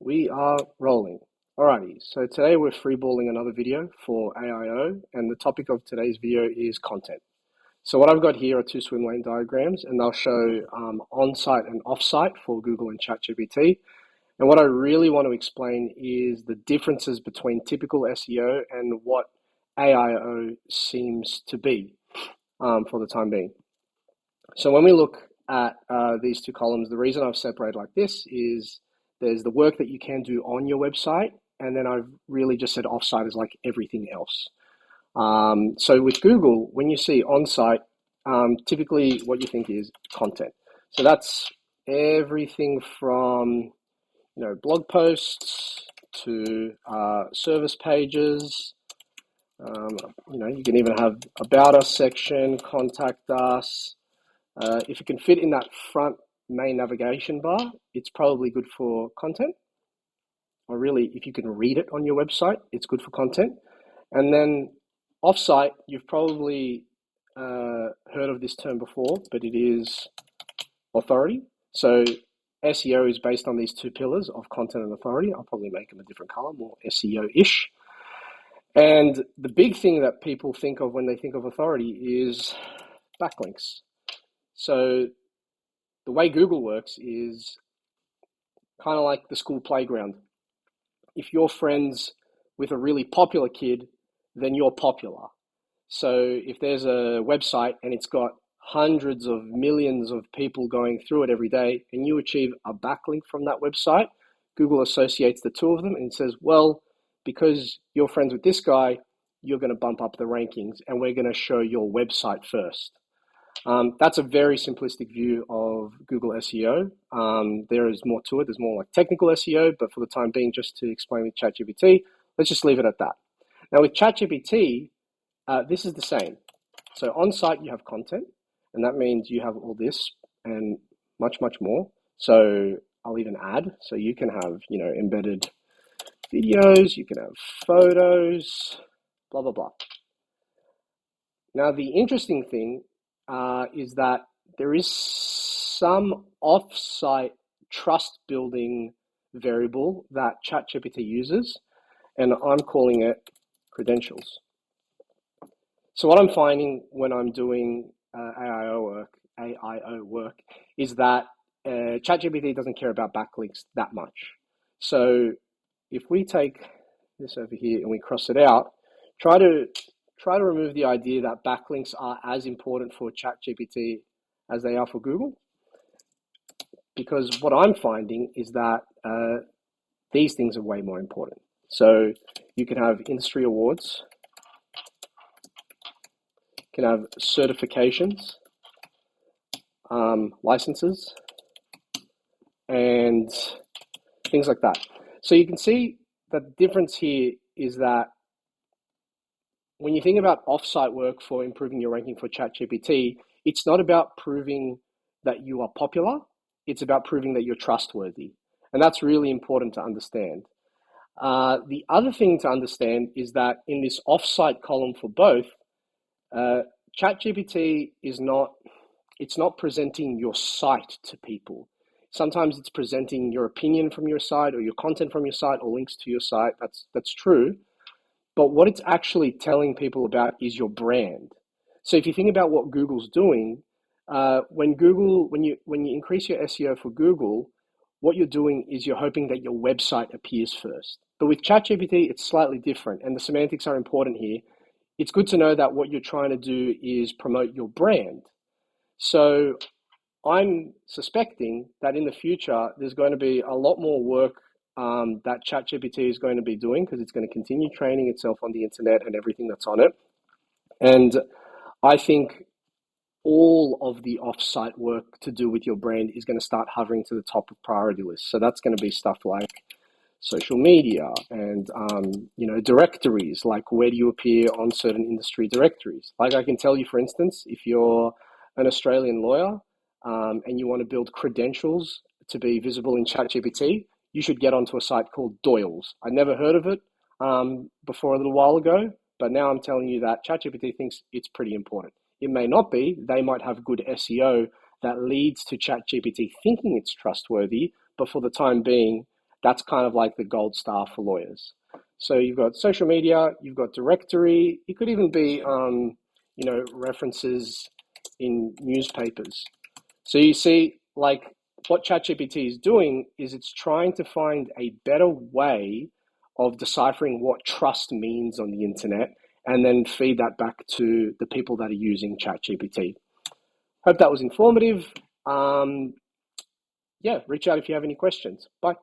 We are rolling. Alrighty, so today we're freeballing another video for AIO, and the topic of today's video is content. So what I've got here are two swim lane diagrams, and they'll show on-site and off-site for Google and ChatGPT. And what I really want to explain is the differences between typical SEO and what AIO seems to be for the time being. So when we look at these two columns, the reason I've separated like this is there's the work that you can do on your website, and then I've really just said offsite is like everything else. So with Google, when you see on-site, typically what you think is content. So that's everything from blog posts to service pages. You can even have about us section, contact us. If it can fit in that front main navigation bar, it's probably good for content. Or really, if you can read it on your website, it's good for content. And then offsite, you've probably heard of this term before, but it is authority. So SEO is based on these two pillars of content and authority. I'll probably make them a different color, more SEO-ish. And the big thing that people think of when they think of authority is backlinks. So the way Google works is kind of like the school playground. If you're friends with a really popular kid, then you're popular. So if there's a website and it's got hundreds of millions of people going through it every day and you achieve a backlink from that website, Google associates the two of them and says, well, because you're friends with this guy, you're going to bump up the rankings and we're going to show your website first. That's a very simplistic view of Google SEO. There is more to it. There's more like technical SEO, but for the time being, just to explain with ChatGPT, let's just leave it at that. Now with ChatGPT, this is the same. So on site, you have content, and that means you have all this and much, much more. So I'll even add, so you can have, embedded videos, you can have photos, blah, blah, blah. Now, the interesting thing is that there is some off-site trust building variable that ChatGPT uses, and I'm calling it credentials. So what I'm finding when I'm doing AIO work is that ChatGPT doesn't care about backlinks that much. So if we take this over here and we cross it out, try to remove the idea that backlinks are as important for ChatGPT as they are for Google. Because what I'm finding is that these things are way more important. So you can have industry awards, you can have certifications, licenses, and things like that. So you can see that the difference here is that when you think about offsite work for improving your ranking for ChatGPT, it's not about proving that you are popular, it's about proving that you're trustworthy. And that's really important to understand. The other thing to understand is that in this offsite column for both, ChatGPT is not presenting your site to people. Sometimes it's presenting your opinion from your site or your content from your site or links to your site. That's true. But what it's actually telling people about is your brand. So if you think about what Google's doing, when you increase your SEO for Google, what you're doing is you're hoping that your website appears first. But with ChatGPT, it's slightly different, and the semantics are important here. It's good to know that what you're trying to do is promote your brand. So I'm suspecting that in the future, there's going to be a lot more work that ChatGPT is going to be doing because it's going to continue training itself on the internet and everything that's on it. And I think all of the offsite work to do with your brand is going to start hovering to the top of priority lists. So that's going to be stuff like social media and directories, like where do you appear on certain industry directories. Like I can tell you, for instance, if you're an Australian lawyer and you want to build credentials to be visible in ChatGPT, you should get onto a site called Doyle's. I never heard of it before a little while ago, but now I'm telling you that ChatGPT thinks it's pretty important. It may not be. They might have good SEO that leads to ChatGPT thinking it's trustworthy, but for the time being, That's kind of like the gold star for lawyers. So you've got social media, you've got directory. It could even be, references in newspapers. So you see, like what ChatGPT is doing is it's trying to find a better way of deciphering what trust means on the internet and then feed that back to the people that are using ChatGPT. Hope that was informative. Yeah, reach out if you have any questions. Bye.